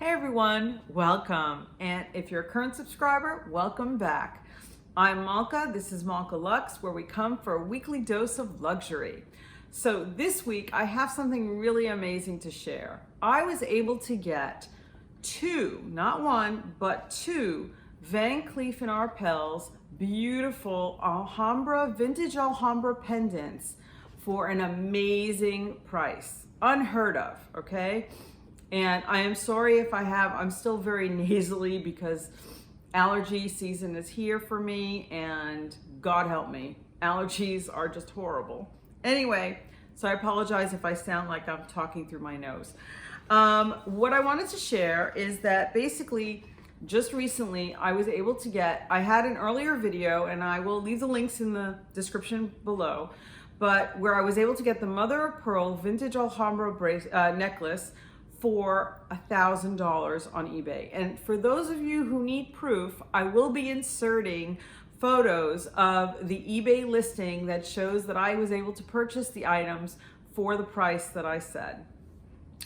Hey everyone, welcome. And if you're a current subscriber, welcome back. I'm Malka, this is Malka Lux, where we come for a weekly dose of luxury. So this week I have something really amazing to share. I was able to get two, not one, but two Van Cleef and Arpels beautiful vintage Alhambra pendants for an amazing price. Unheard of, okay? And I am sorry if I'm still very nasally because allergy season is here for me, and God help me, allergies are just horrible. Anyway, so I apologize if I sound like I'm talking through my nose. What I wanted to share is that basically just recently I was able to I had an earlier video, and I will leave the links in the description below, but where I was able to get the mother of pearl vintage Alhambra necklace for $1,000 on eBay. And for those of you who need proof, I will be inserting photos of the eBay listing that shows that I was able to purchase the items for the price that I said.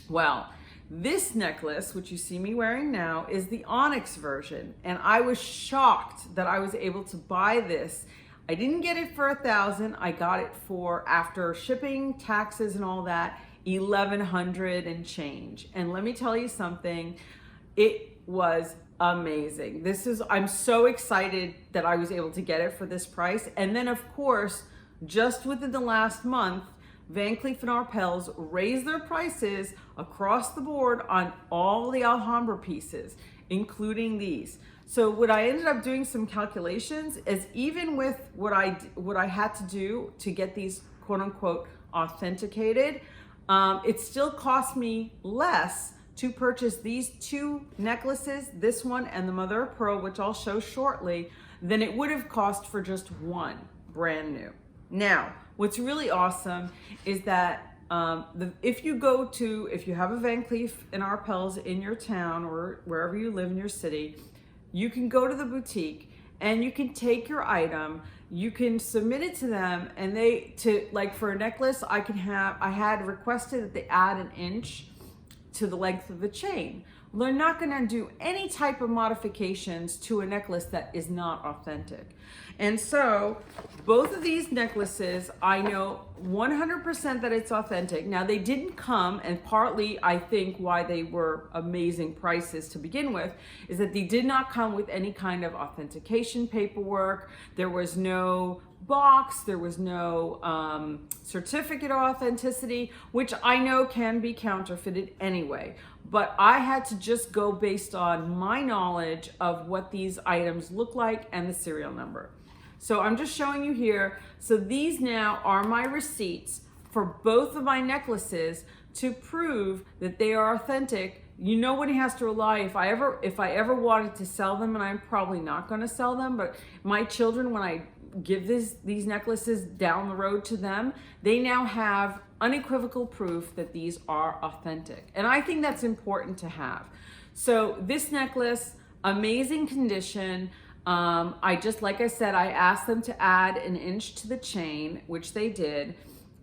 Well, this necklace, which you see me wearing now, is the onyx version, and I was shocked that I was able to buy this. I didn't get it for $1,000. I got it for, after shipping, taxes, and all that, $1,100 and change. And let me tell you something, it was amazing. I'm so excited that I was able to get it for this price. And then of course, just within the last month, Van Cleef and Arpels raised their prices across the board on all the Alhambra pieces, including these. So what I ended up doing some calculations is, even with what I had to do to get these quote unquote authenticated, it still cost me less to purchase these two necklaces, this one and the mother of pearl, which I'll show shortly, than it would have cost for just one brand new. Now, what's really awesome is that if you have a Van Cleef and Arpels in your town or wherever you live in your city, you can go to the boutique and you can take your item, you can submit it to them, and like for a necklace, I had requested that they add an inch to the length of the chain. Well, they're not gonna do any type of modifications to a necklace that is not authentic. And so both of these necklaces, I know 100% that it's authentic. Now, they didn't come, and partly I think why they were amazing prices to begin with is that they did not come with any kind of authentication paperwork. There was no box, there was no certificate of authenticity, which I know can be counterfeited anyway. But I had to just go based on my knowledge of what these items look like and the serial number. So I'm just showing you here. So these now are my receipts for both of my necklaces to prove that they are authentic. You know what he has to rely, if I ever wanted to sell them, and I'm probably not going to sell them, but my children, when I give these necklaces down the road to them, they now have unequivocal proof that these are authentic. And I think that's important to have. So this necklace, amazing condition. Like I said, I asked them to add an inch to the chain, which they did.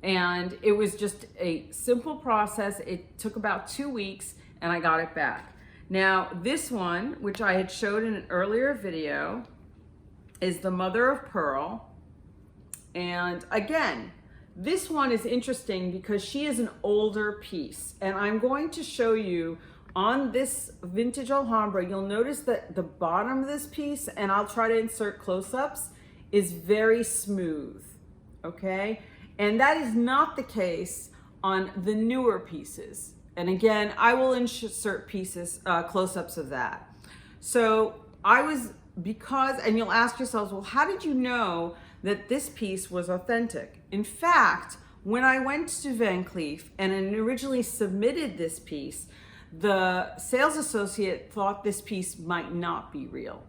And it was just a simple process. It took about 2 weeks and I got it back. Now, this one, which I had showed in an earlier video, is the mother of pearl. And again, this one is interesting because she is an older piece. And I'm going to show you on this vintage Alhambra, you'll notice that the bottom of this piece, and I'll try to insert close-ups, is very smooth, okay? And that is not the case on the newer pieces. And again, I will insert close-ups of that. So and you'll ask yourselves, well, how did you know that this piece was authentic? In fact, when I went to Van Cleef and originally submitted this piece, the sales associate thought this piece might not be real.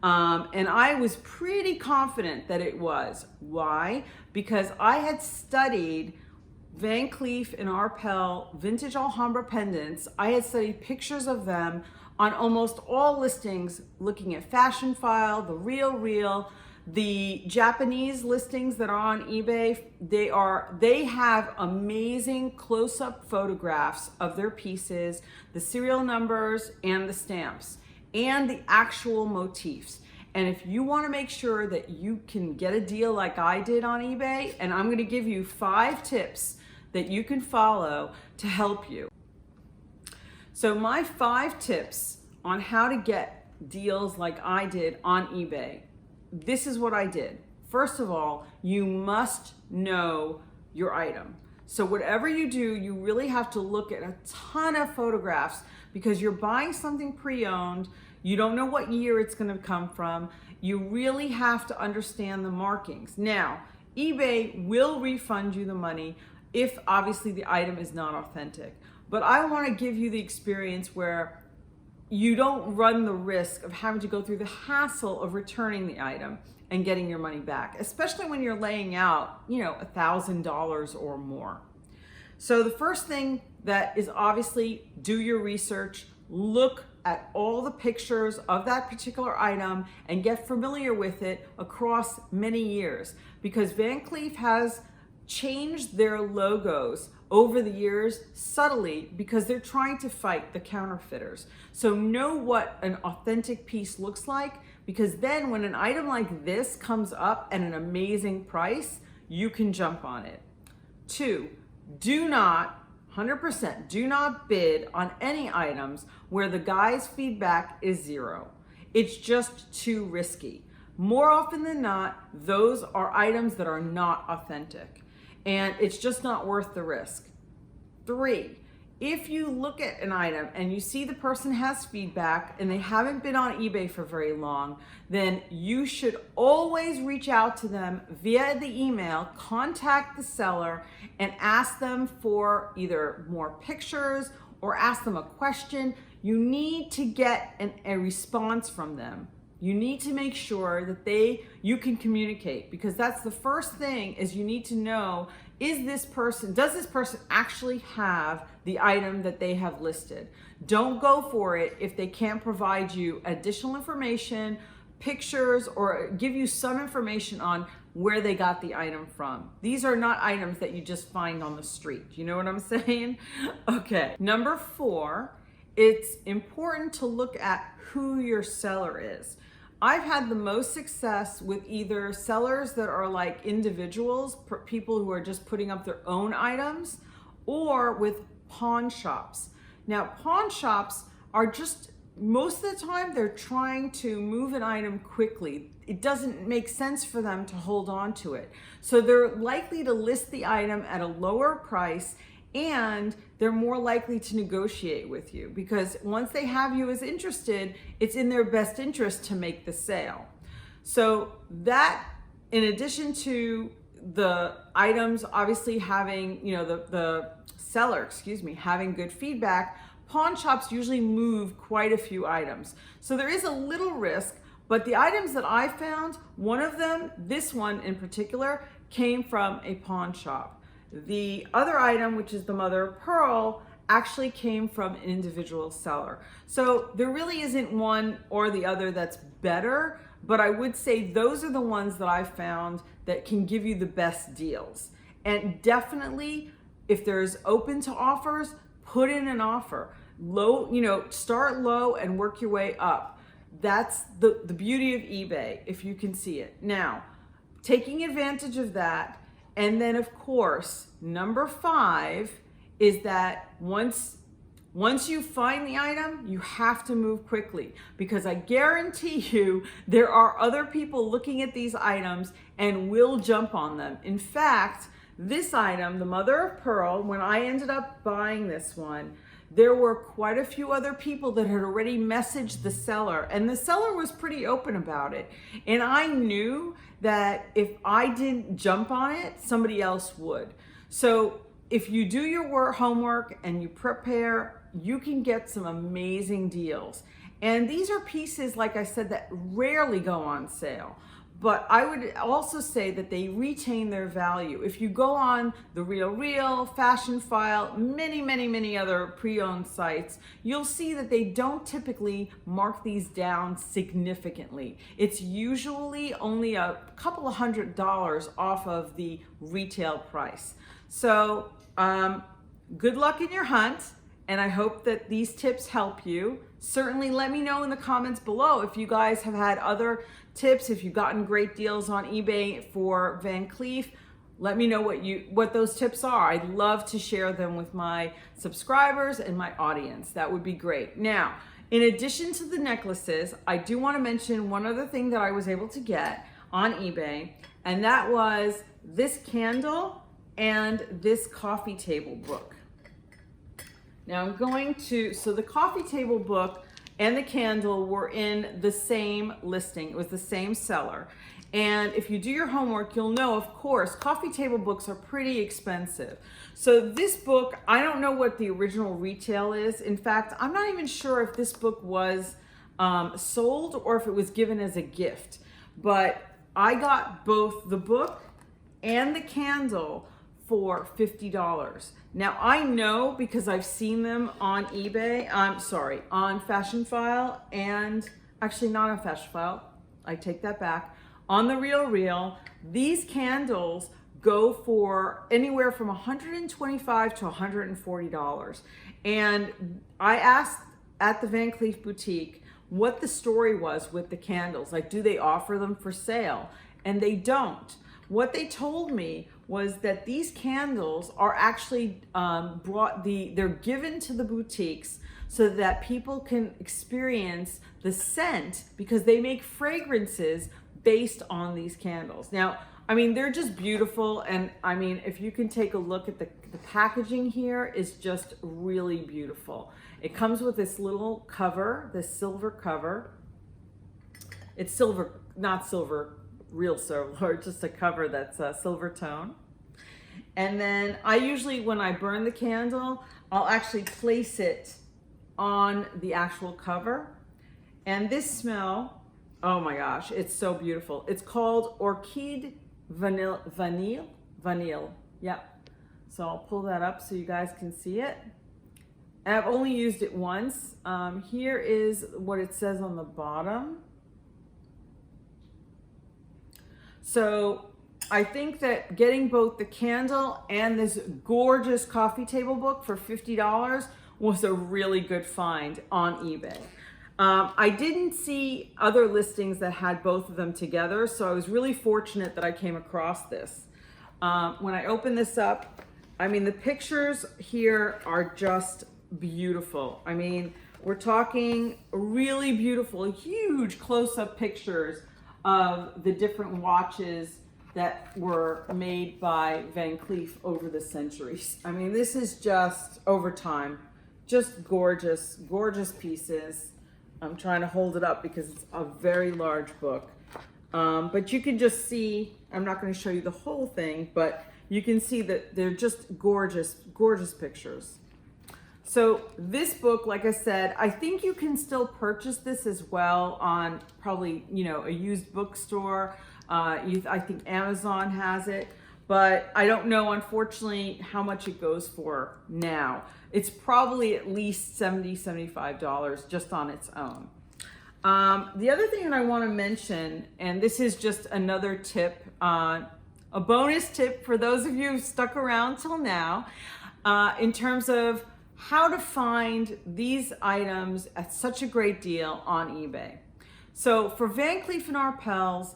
And I was pretty confident that it was. Why? Because I had studied Van Cleef and Arpels vintage Alhambra pendants. I had studied pictures of them on almost all listings, looking at Fashion File, The Real, The Japanese listings that are on eBay, they have amazing close-up photographs of their pieces, the serial numbers and the stamps, and the actual motifs. And if you want to make sure that you can get a deal like I did on eBay, and I'm going to give you 5 tips that you can follow to help you. So my 5 tips on how to get deals like I did on eBay. This is what I did. First of all, you must know your item. So whatever you do, you really have to look at a ton of photographs because you're buying something pre-owned. You don't know what year it's going to come from. You really have to understand the markings. Now, eBay will refund you the money if obviously the item is not authentic. But I want to give you the experience where you don't run the risk of having to go through the hassle of returning the item and getting your money back, especially when you're laying out, $1,000 or more. So the first thing that is obviously do your research, look at all the pictures of that particular item and get familiar with it across many years, because Van Cleef has changed their logos over the years subtly because they're trying to fight the counterfeiters. So know what an authentic piece looks like, because then when an item like this comes up at an amazing price, you can jump on it. 2, do not 100% do not bid on any items where the guy's feedback is 0. It's just too risky. More often than not, those are items that are not authentic, and it's just not worth the risk. 3, if you look at an item and you see the person has feedback and they haven't been on eBay for very long, then you should always reach out to them via the email, contact the seller, and ask them for either more pictures or ask them a question. You need to get a response from them. You need to make sure that you can communicate, because that's the first thing, is you need to know, does this person actually have the item that they have listed? Don't go for it if they can't provide you additional information, pictures, or give you some information on where they got the item from. These are not items that you just find on the street. You know what I'm saying? Okay. Number 4, it's important to look at who your seller is. I've had the most success with either sellers that are like individuals, people who are just putting up their own items, or with pawn shops. Now, pawn shops are just, most of the time, they're trying to move an item quickly. It doesn't make sense for them to hold on to it. So they're likely to list the item at a lower price, and they're more likely to negotiate with you, because once they have you as interested, it's in their best interest to make the sale. So that, in addition to the items obviously having, the seller, having good feedback, pawn shops usually move quite a few items. So there is a little risk, but the items that I found, one of them, this one in particular, came from a pawn shop. The other item, which is the mother of pearl, actually came from an individual seller. So there really isn't one or the other that's better, but I would say those are the ones that I found that can give you the best deals. And definitely, if there's open to offers, put in an offer. Start low and work your way up. That's the beauty of eBay, if you can see it. Now, taking advantage of that, and then of course, number 5 is that once you find the item, you have to move quickly, because I guarantee you there are other people looking at these items and will jump on them. In fact, this item, the mother of pearl, when I ended up buying this one, there were quite a few other people that had already messaged the seller, and the seller was pretty open about it. And I knew that if I didn't jump on it, somebody else would. So if you do your homework and you prepare, you can get some amazing deals. And these are pieces, like I said, that rarely go on sale. but I would also say that they retain their value. If you go on The RealReal, Fashion File, many other pre-owned sites, you'll see that they don't typically mark these down significantly. It's usually only a couple of $100 off of the retail price. So good luck in your hunt, and I hope that these tips help you. Certainly let me know in the comments below if you guys have had other tips, if you've gotten great deals on eBay for Van Cleef. Let me know what those tips are. I'd love to share them with my subscribers and my audience. That would be great. Now, in addition to the necklaces, I do want to mention one other thing that I was able to get on eBay, and that was this candle and this coffee table book. Now I'm going to, so the coffee table book and the candle were in the same listing. It was the same seller. And if you do your homework, you'll know, of course, coffee table books are pretty expensive. So this book, I don't know what the original retail is. In fact, I'm not even sure if this book was sold or if it was given as a gift. But I got both the book and the candle for $50. Now I know because I've seen them on eBay, on Fashion File, and actually not on Fashion File, I take that back, on The RealReal, these candles go for anywhere from $125 to $140. And I asked at the Van Cleef boutique what the story was with the candles. Like, do they offer them for sale? And they don't. What they told me was that these candles are actually they're given to the boutiques so that people can experience the scent, because they make fragrances based on these candles. Now, I mean, they're just beautiful. And I mean, if you can take a look at the packaging here, is just really beautiful. It comes with this little cover, this silver cover. It's silver, not silver, real silver, just a cover that's a silver tone. And then I usually, when I burn the candle, I'll actually place it on the actual cover. And this smell, oh my gosh, it's so beautiful. It's called Orchid Vanille. Yep. So I'll pull that up so you guys can see it. And I've only used it once. Here is what it says on the bottom. So I think that getting both the candle and this gorgeous coffee table book for $50 was a really good find on eBay. I didn't see other listings that had both of them together, so I was really fortunate that I came across this. When I open this up, I mean, the pictures here are just beautiful. I mean, we're talking really beautiful, huge close-up pictures of the different watches that were made by Van Cleef over the centuries. I mean, this is just, over time, just gorgeous, gorgeous pieces. I'm trying to hold it up because it's a very large book. But you can just see, I'm not going to show you the whole thing, but you can see that they're just gorgeous, gorgeous pictures. So this book, like I said, I think you can still purchase this as well on probably, you know, a used bookstore. I think Amazon has it, but I don't know, unfortunately, how much it goes for now. It's probably at least $70, $75 just on its own. The other thing that I want to mention, and this is just another tip, a bonus tip for those of you who stuck around till now, in terms of how to find these items at such a great deal on eBay. So for Van Cleef and Arpels,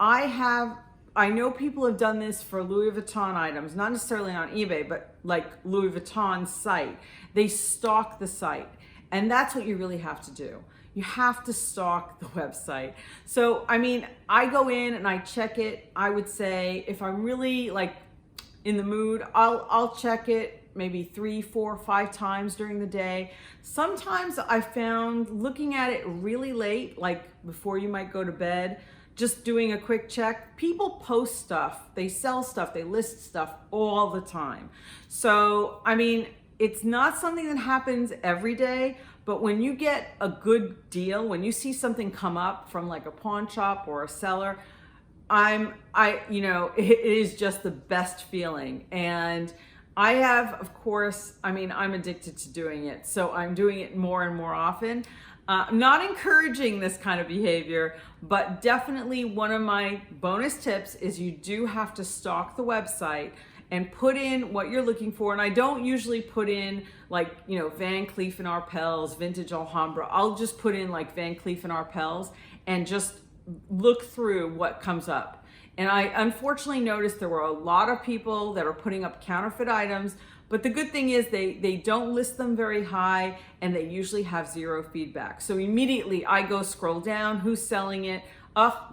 I know people have done this for Louis Vuitton items, not necessarily on eBay, but like Louis Vuitton's site. They stalk the site, and that's what you really have to do. You have to stalk the website. So, I mean, I go in and I check it. I would say if I'm really like in the mood, I'll check it maybe 3, 4, 5 times during the day. Sometimes I found looking at it really late, like before you might go to bed, just doing a quick check. People post stuff, they sell stuff, they list stuff all the time. So, I mean, it's not something that happens every day, but when you get a good deal, when you see something come up from like a pawn shop or a seller, it is just the best feeling. And I have, of course, I'm addicted to doing it. So I'm doing it more and more often. I'm not encouraging this kind of behavior, but definitely one of my bonus tips is you do have to stalk the website and put in what you're looking for. And I don't usually put in like, Van Cleef and Arpels, vintage Alhambra. I'll just put in like Van Cleef and Arpels and just look through what comes up. And I unfortunately noticed there were a lot of people that are putting up counterfeit items, but the good thing is they don't list them very high and they usually have zero feedback. So immediately I go scroll down, who's selling it?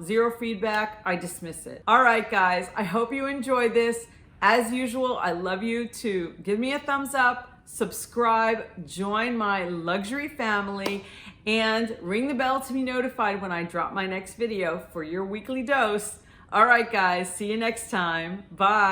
Zero feedback, I dismiss it. All right, guys, I hope you enjoyed this. As usual, I love you to give me a thumbs up, subscribe, join my luxury family, and ring the bell to be notified when I drop my next video for your weekly dose. All right, guys, see you next time. Bye.